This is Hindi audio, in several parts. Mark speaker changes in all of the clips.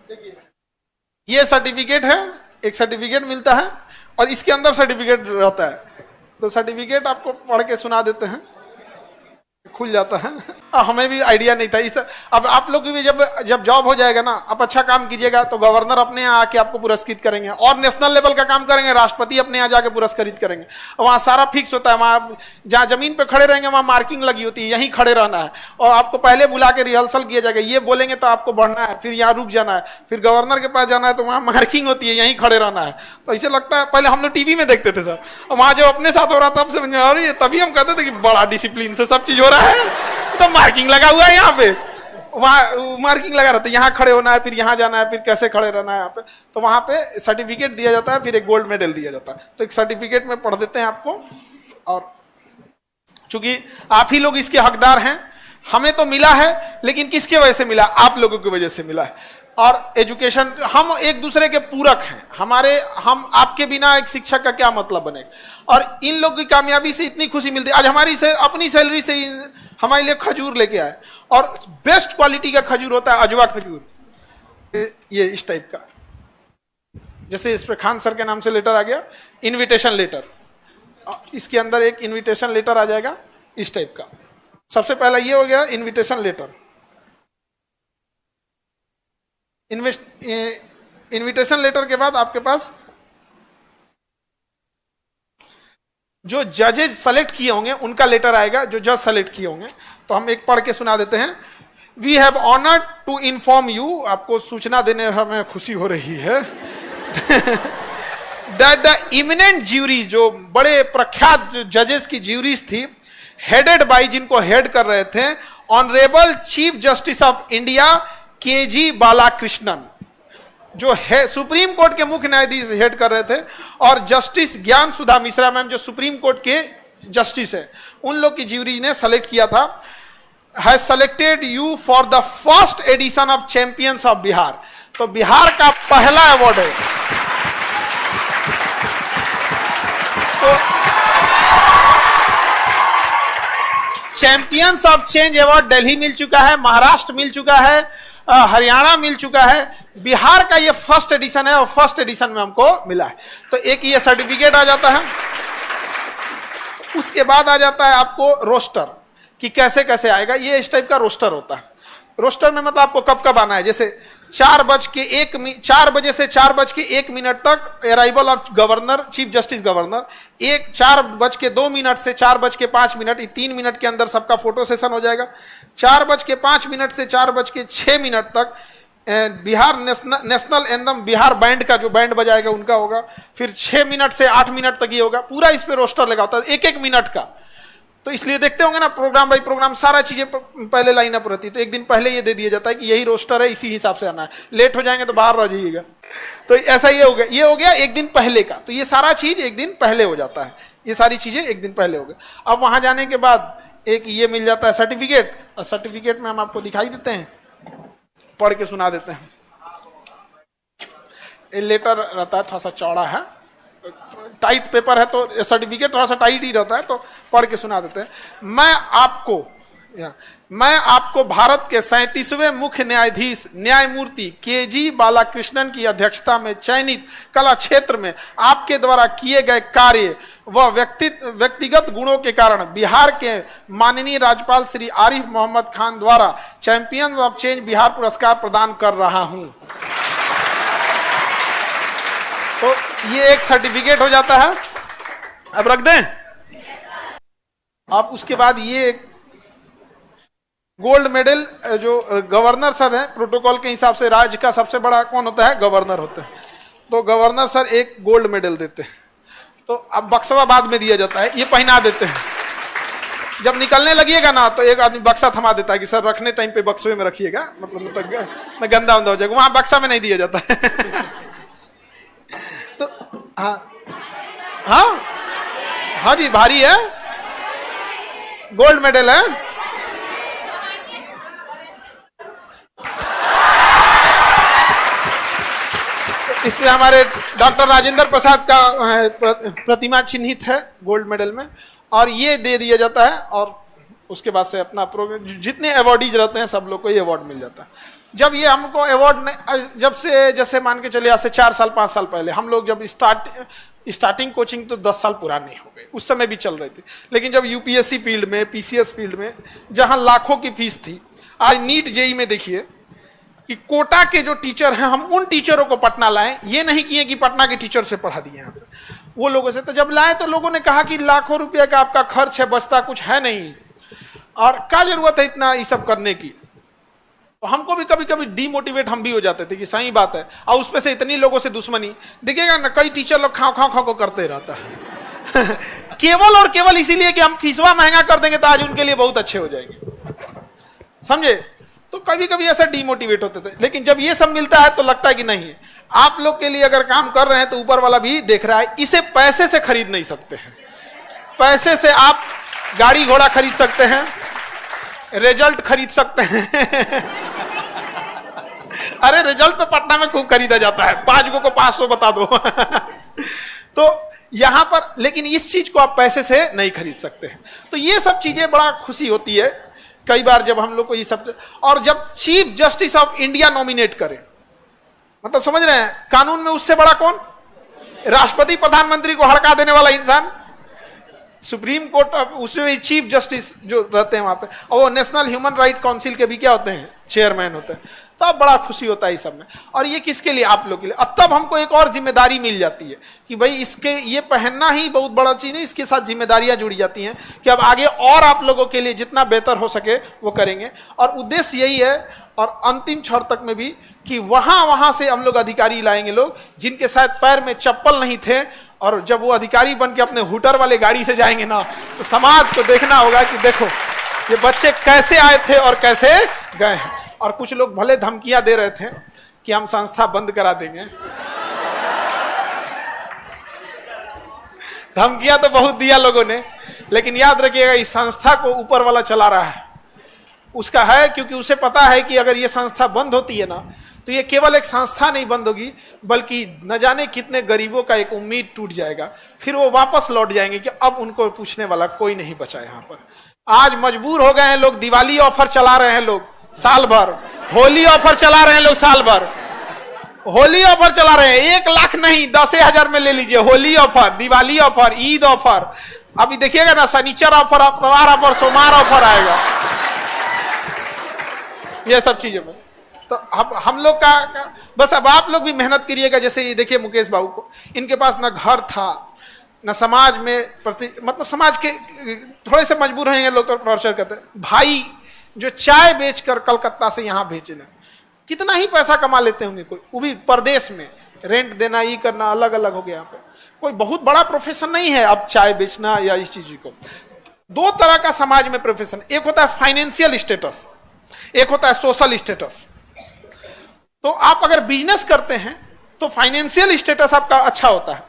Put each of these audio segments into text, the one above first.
Speaker 1: देखिए ये सर्टिफिकेट है, एक सर्टिफिकेट मिलता है और इसके अंदर सर्टिफिकेट रहता है। तो सर्टिफिकेट आपको पढ़ के सुना देते हैं, खुल जाता है। हमें भी आइडिया नहीं था इस। अब आप लोग भी जब जॉब हो जाएगा ना, आप अच्छा काम कीजिएगा तो गवर्नर अपने यहाँ आके आपको पुरस्कृत करेंगे और नेशनल लेवल का काम करेंगे, राष्ट्रपति अपने यहाँ जाके पुरस्कृत करेंगे। वहाँ सारा फिक्स होता है, वहाँ जहाँ जमीन पे खड़े रहेंगे वहाँ मार्किंग लगी होती है, यहीं खड़े रहना है और आपको पहले बुला के रिहर्सल किया जाएगा, ये बोलेंगे तो आपको बढ़ना है, फिर यहाँ रुक जाना है, फिर गवर्नर के पास जाना है तो वहाँ मार्किंग होती है, यहीं खड़े रहना है। तो ऐसे लगता है, पहले हम लोग टीवी में देखते थे सर, वहाँ जब अपने साथ हो रहा था समझ में आ रही है, तभी हम कहते थे कि बड़ा डिसिप्लिन से सब चीज हो रहा है, तो मार्किंग लगा हुआ है यहाँ पे, वहां मार्किंग लगा रहता है, यहाँ खड़े होना है, फिर यहाँ जाना है, फिर कैसे खड़े रहना है यहाँ पे। तो वहां पे सर्टिफिकेट दिया जाता है, फिर एक गोल्ड मेडल दिया जाता है। तो एक सर्टिफिकेट में पढ़ देते हैं आपको, और चूंकि आप ही लोग इसके हकदार हैं, हमें तो मिला है लेकिन किसके वजह से मिला? आप लोगों की वजह से मिला है। और एजुकेशन, हम एक दूसरे के पूरक हैं, हम आपके बिना एक शिक्षक का क्या मतलब बनेगा। और इन लोगों की कामयाबी से इतनी खुशी मिलती है। आज अपनी सैलरी से हमारे लिए खजूर लेके आए, और बेस्ट क्वालिटी का खजूर होता है अजवा खजूर, ये इस टाइप का, जैसे इस पे खान सर के नाम से लेटर आ गया, इनविटेशन लेटर, इसके अंदर एक इनविटेशन लेटर आ जाएगा इस टाइप का। सबसे पहला ये हो गया इनविटेशन लेटर। इनविटेशन लेटर के बाद आपके पास जो जजेज सेलेक्ट किए होंगे उनका लेटर आएगा, जो जज सेलेक्ट किए होंगे। तो हम एक पढ़ के सुना देते हैं। We have honoured to inform you, आपको सूचना देने में हमें खुशी हो रही है, दैट द इमिनेंट ज्यूरी, जो बड़े प्रख्यात जजेस की ज्यूरीज थी, हेडेड बाय, जिनको हेड कर रहे थे honourable chief justice of India K G. Balakrishnan, जो है सुप्रीम कोर्ट के मुख्य न्यायाधीश हेड कर रहे थे, और जस्टिस ज्ञान सुधा मिश्रा मैम जो सुप्रीम कोर्ट के जस्टिस है, उन लोग की ज्यूरी ने सेलेक्ट किया था, has selected you for the first edition of champions of Bihar. तो बिहार का पहला अवार्ड है। तो champions of change award Delhi मिल चुका है, महाराष्ट्र मिल चुका है, हरियाणा मिल चुका है, बिहार का ये फर्स्ट एडिशन है और फर्स्ट एडिशन में हमको मिला है। तो एक ये सर्टिफिकेट आ जाता है। उसके बाद आ जाता है आपको रोस्टर, कि कैसे कैसे आएगा। ये इस टाइप का रोस्टर होता है। रोस्टर में मतलब आपको कब कब आना है, जैसे 4 बजे से 4:01 तक arrival of governor, chief justice governor, 4:02 से 4:05, 3 मिनट के अंदर सबका फोटो सेशन हो जाएगा। 4:05 से 4:06 तक Bihar national anthem, Bihar band का जो बैंड बजाएगा उनका होगा। फिर 6 मिनट से 8 मिनट तक ये होगा। पूरा इस पे रोस्टर लगा होता है, 1-1 मिनट का। तो इसलिए देखते होंगे ना, प्रोग्राम बाई प्रोग्राम सारा चीजें पहले लाइन अप रहती है। तो एक दिन पहले ये दे दिया जाता है कि यही रोस्टर है, इसी हिसाब से आना है, लेट हो जाएंगे तो बाहर रह जाइएगा। तो ऐसा ये हो गया एक दिन पहले का। तो ये सारा चीज एक दिन पहले हो जाता है, ये सारी चीजें एक दिन पहले हो गई। अब वहां जाने के बाद एक ये मिल जाता है सर्टिफिकेट, और सर्टिफिकेट में हम आपको दिखाई देते हैं, पढ़ के सुना देते हैं। ये लेटर रहता है, थोड़ा सा चौड़ा है, टाइट पेपर है, तो सर्टिफिकेट थोड़ा सा टाइट ही रहता है, तो पढ़ के सुना देते हैं। मैं आपको भारत के 37वें मुख्य न्यायाधीश न्यायमूर्ति के.जी. बालाकृष्णन की अध्यक्षता में चयनित कला क्षेत्र में आपके द्वारा किए गए कार्य व व्यक्तिगत गुणों के कारण बिहार के माननीय राज्यपाल श्री आरिफ मोहम्मद खान द्वारा चैंपियंस ऑफ चेंज बिहार पुरस्कार प्रदान कर रहा हूं। तो ये एक सर्टिफिकेट हो जाता है। अब रख दें। अब उसके बाद ये गोल्ड मेडल, जो गवर्नर सर हैं, प्रोटोकॉल के हिसाब से राज्य का सबसे बड़ा कौन होता है? गवर्नर होता है। तो गवर्नर सर एक गोल्ड मेडल देते हैं। तो अब बक्सवा बाद में दिया जाता है, ये पहना देते हैं। जब निकलने लगिएगा ना तो एक आदमी बक्सा थमा देता है कि सर रखने टाइम पे बक्सवे में रखिएगा, मतलब गंदा हो जाएगा। वहां बक्सा में नहीं दिया जाता है। तो हाँ जी, भारी है, गोल्ड मेडल है। इसमें हमारे डॉक्टर राजेंद्र प्रसाद का प्रतिमा चिन्हित है गोल्ड मेडल में, और ये दे दिया जाता है। और उसके बाद से अपना प्रोग्राम, जितने अवार्डीज रहते हैं सब लोग को ये अवार्ड मिल जाता है। जब ये हमको अवार्ड, जब से जैसे मान के चलिए आज से 4 साल 5 साल पहले हम लोग जब स्टार्टिंग कोचिंग तो 10 साल पुराने हो गए, उस समय भी चल रहे थे, लेकिन जब यूपीएससी फील्ड में, पीसीएस फील्ड में जहां लाखों की फीस थी, आज नीट जेई में देखिए कि कोटा के जो टीचर हैं, हम उन टीचरों को पटना लाए, ये नहीं किए कि पटना के टीचर से पढ़ा दिए यहाँ पे, वो लोगों से। तो जब लाए तो लोगों ने कहा कि लाखों रुपए का आपका खर्च है, बचता कुछ है नहीं, और क्या जरूरत है इतना ये सब करने की। तो हमको भी कभी कभी डीमोटिवेट हम भी हो जाते थे कि सही बात है, और उसमें से इतनी लोगों से दुश्मनी देखिएगा ना, कई टीचर लोग खाओ खाओ खाओ को करते रहता है केवल और केवल इसीलिए कि हम फीसवा महंगा कर देंगे तो आज उनके लिए बहुत अच्छे हो जाएंगे, समझे। तो कभी कभी ऐसा डीमोटिवेट होते थे, लेकिन जब ये सब मिलता है तो लगता है कि नहीं, आप लोग के लिए अगर काम कर रहे हैं तो ऊपर वाला भी देख रहा है। इसे पैसे से खरीद नहीं सकते हैं, पैसे से आप गाड़ी घोड़ा खरीद सकते हैं, रिजल्ट खरीद सकते हैं अरे रिजल्ट तो पटना में खूब खरीदा जाता है, 5 को 500 बता दो तो यहां पर, लेकिन इस चीज को आप पैसे से नहीं खरीद सकते हैं। तो ये सब चीजें बड़ा खुशी होती है कई बार जब हम लोग को ये सब, और जब chief justice of India nominate करे, मतलब समझ रहे हैं, कानून में उससे बड़ा कौन, राष्ट्रपति प्रधानमंत्री को हड़का देने वाला इंसान, सुप्रीम कोर्ट, उसमें चीफ जस्टिस जो रहते हैं वहां पे, और वो नेशनल ह्यूमन राइट काउंसिल के भी क्या होते हैं, चेयरमैन होते हैं। तो अब बड़ा खुशी होता है इस सब में, और ये किसके लिए, आप लोग के लिए। अब तब हमको एक और जिम्मेदारी मिल जाती है कि भाई इसके, ये पहनना ही बहुत बड़ा चीज है, इसके साथ जिम्मेदारियां जुड़ी जाती हैं कि अब आगे और आप लोगों के लिए जितना बेहतर हो सके वो करेंगे। और उद्देश्य यही है, और अंतिम क्षण तक में भी, कि वहां से हम लोग अधिकारी लाएंगे, लोग जिनके शायद पैर में चप्पल नहीं थे, और जब वो अधिकारी बन के अपने हुटर वाले गाड़ी से जाएंगे ना, तो समाज को देखना होगा कि देखो ये बच्चे कैसे आए थे और कैसे गए हैं। और कुछ लोग भले धमकियां दे रहे थे कि हम संस्था बंद करा देंगे, धमकियां तो बहुत दिया लोगों ने, लेकिन याद रखिएगा इस संस्था को ऊपर वाला चला रहा है, उसका है, क्योंकि उसे पता है कि अगर ये संस्था बंद होती है ना, तो ये केवल एक संस्था नहीं बंद होगी, बल्कि न जाने कितने गरीबों का एक उम्मीद टूट जाएगा, फिर वो वापस लौट जाएंगे कि अब उनको पूछने वाला कोई नहीं बचा यहाँ पर। आज मजबूर हो गए हैं लोग, दिवाली ऑफर चला रहे हैं लोग साल भर, होली ऑफर चला रहे हैं लोग साल भर, होली ऑफर चला रहे हैं, 1 लाख नहीं 10,000 में ले लीजिए, Holi offer, Diwali offer, Eid offer, अभी देखिएगा ना शनिचर ऑफर, इतवार ऑफर, सोमवार ऑफर आएगा, ये सब चीजें में। तो हम लोग का बस अब आप लोग भी मेहनत करिएगा। जैसे ये देखिए मुकेश बाबू को, इनके पास ना घर था, ना समाज में मतलब समाज के थोड़े से मजबूर हैं लोग, तो टॉर्चर करते हैं। भाई जो चाय बेचकर कलकत्ता से यहाँ भेजना, कितना ही पैसा कमा लेते होंगे कोई, वो भी परदेश में, रेंट देना, ये करना, अलग अलग हो गया। यहाँ पे कोई बहुत बड़ा प्रोफेशन नहीं है अब चाय बेचना या इस चीज को। 2 तरह का समाज में प्रोफेशन, एक होता है फाइनेंशियल स्टेटस, एक होता है सोशल स्टेटस। तो आप अगर बिजनेस करते हैं तो फाइनेंशियल स्टेटस आपका अच्छा होता है,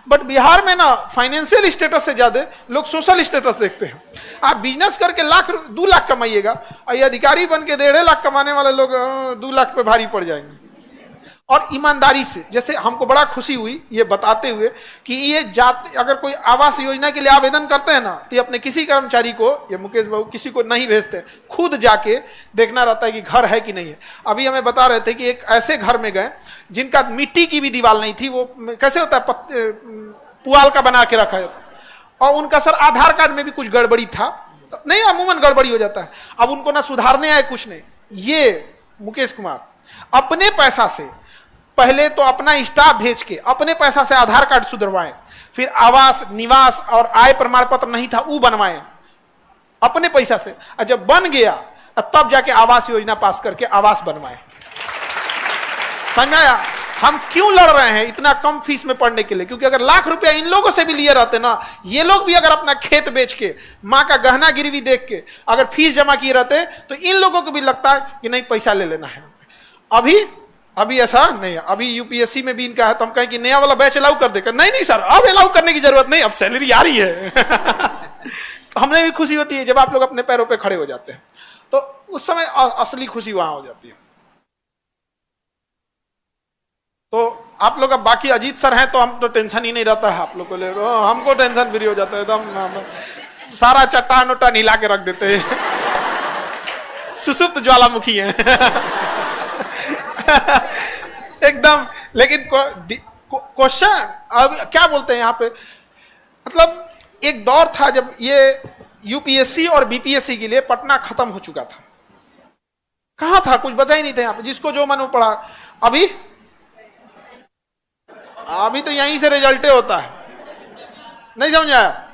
Speaker 1: बट बिहार में ना फाइनेंशियल स्टेटस से ज्यादा लोग सोशल स्टेटस देखते हैं। आप बिजनेस करके 2 लाख कमाइएगा, और ये अधिकारी बन के 1.5 लाख कमाने वाले लोग 2 लाख पे भारी पड़ जाएंगे। और ईमानदारी से, जैसे हमको बड़ा खुशी हुई ये बताते हुए कि ये जाते, अगर कोई आवास योजना के लिए आवेदन करते हैं ना, तो ये अपने किसी कर्मचारी को, ये मुकेश बाबू किसी को नहीं भेजते, खुद जाके देखना रहता है कि घर है कि नहीं है। अभी हमें बता रहे थे कि एक ऐसे घर में गए जिनका मिट्टी की भी दीवार नहीं थी, वो कैसे होता है पुआल का बना के रखा है, और उनका सर आधार कार्ड में भी कुछ गड़बड़ी था, तो नहीं अमूमन गड़बड़ी हो जाता है। अब उनको ना सुधारने आए कुछ नहीं, ये मुकेश कुमार अपने पैसा से पहले तो अपना स्टाफ भेज के अपने पैसा से आधार कार्ड सुधरवाए, फिर आवास, निवास और आय प्रमाण पत्र नहीं था वो बनवाए अपने पैसा से, और जब बन गया तब जाके आवास योजना पास करके आवास बनवाए। समझ आया हम क्यों लड़ रहे हैं इतना कम फीस में पढ़ने के लिए? क्योंकि अगर लाख रुपया इन लोगों से भी लिए रहते ना, ये लोग भी अगर अपना खेत बेच के, माँ का गहना गिरवी देख के अगर फीस जमा किए रहते, तो इन लोगों को भी लगता है कि नहीं पैसा ले लेना है। अभी ऐसा नहीं है। अभी यूपीएससी में भी इनका है, तो हम कहें कि नया वाला बैच अलाउ कर देकर, नहीं सर अब अलाउ करने की जरूरत नहीं, अब सैलरी आ रही है हमें भी खुशी होती है जब आप लोग अपने पैरों पे खड़े हो जाते हैं, तो उस समय असली खुशी वहां हो जाती है। तो आप लोग अब बाकी अजीत सर हैं तो हम तो टेंशन ही नहीं रहता है आप लोग को ले, हमको टेंशन फ्री हो जाता है, तो हम सारा चट्टान उट्टान हिला के रख देते हैं सुसुप्त ज्वालामुखी है एकदम। लेकिन क्वेश्चन अब क्या बोलते हैं यहाँ पे, मतलब एक दौर था जब ये यूपीएससी और बीपीएससी के लिए पटना खत्म हो चुका था। कहां था, कुछ बचा ही नहीं था यहाँ पे, जिसको जो मन वो पढ़ा। अभी तो यहीं से रिजल्टे होता है, नहीं समझ आया।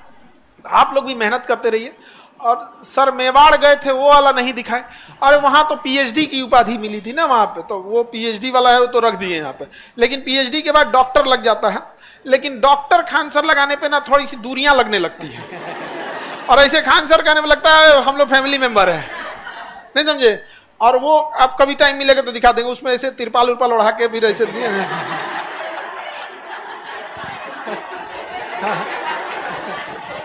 Speaker 1: आप लोग भी मेहनत करते रहिए। और सर मेवाड़ गए थे, वो वाला नहीं दिखाए। और वहां तो पीएचडी की उपाधि मिली थी ना वहां पे, तो वो पीएचडी वाला है वो तो रख दिए यहाँ पे। लेकिन पीएचडी के बाद डॉक्टर लग जाता है। लेकिन डॉक्टर खान सर लगाने पे ना थोड़ी सी दूरियां लगने लगती है, और ऐसे खान सर कहने में लगता है हम लोग फैमिली मेंबर हैं, नहीं समझे। और वो आप कभी टाइम मिलेगा तो दिखा देंगे, उसमें ऐसे तिरपाल उरपाल उड़ा के फिर ऐसे दिए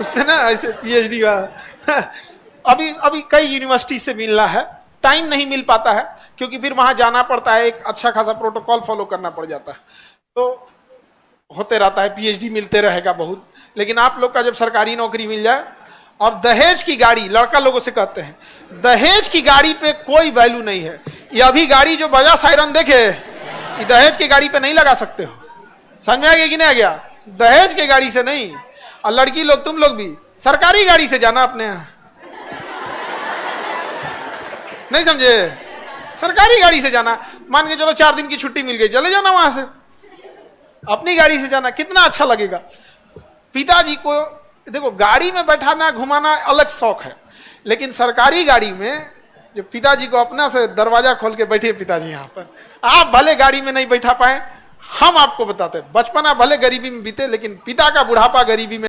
Speaker 1: उसमें ना ऐसे पीएचडी वाला। अभी कई यूनिवर्सिटी से मिलना है, टाइम नहीं मिल पाता है क्योंकि फिर वहां जाना पड़ता है, एक अच्छा खासा प्रोटोकॉल फॉलो करना पड़ जाता है। तो होते रहता है, पीएचडी मिलते रहेगा बहुत। लेकिन आप लोग का जब सरकारी नौकरी मिल जाए, और दहेज की गाड़ी, लड़का लोगों से कहते हैं दहेज की गाड़ी पे कोई वैल्यू नहीं है। ये अभी गाड़ी जो बजा सायरन देखे, ये दहेज की गाड़ी पे नहीं लगा सकते हो। समझ में आ गया कि नहीं आ गया? दहेज की गाड़ी से नहीं। और लड़की लोग, तुम लोग भी सरकारी गाड़ी से जाना अपने यहाँ, नहीं समझे, सरकारी गाड़ी से जाना। मान के चलो 4 दिन की छुट्टी मिल गई, चले जाना वहां से, अपनी गाड़ी से जाना, कितना अच्छा लगेगा। पिताजी को देखो, गाड़ी में बैठाना घुमाना अलग शौक है, लेकिन सरकारी गाड़ी में जो पिताजी को अपना से दरवाजा खोल के बैठे पिताजी यहाँ पर, आप भले गाड़ी में नहीं बैठा पाए, हम आपको बताते, बचपना भले गरीबी में बीते, लेकिन पिता का बुढ़ापा गरीबी में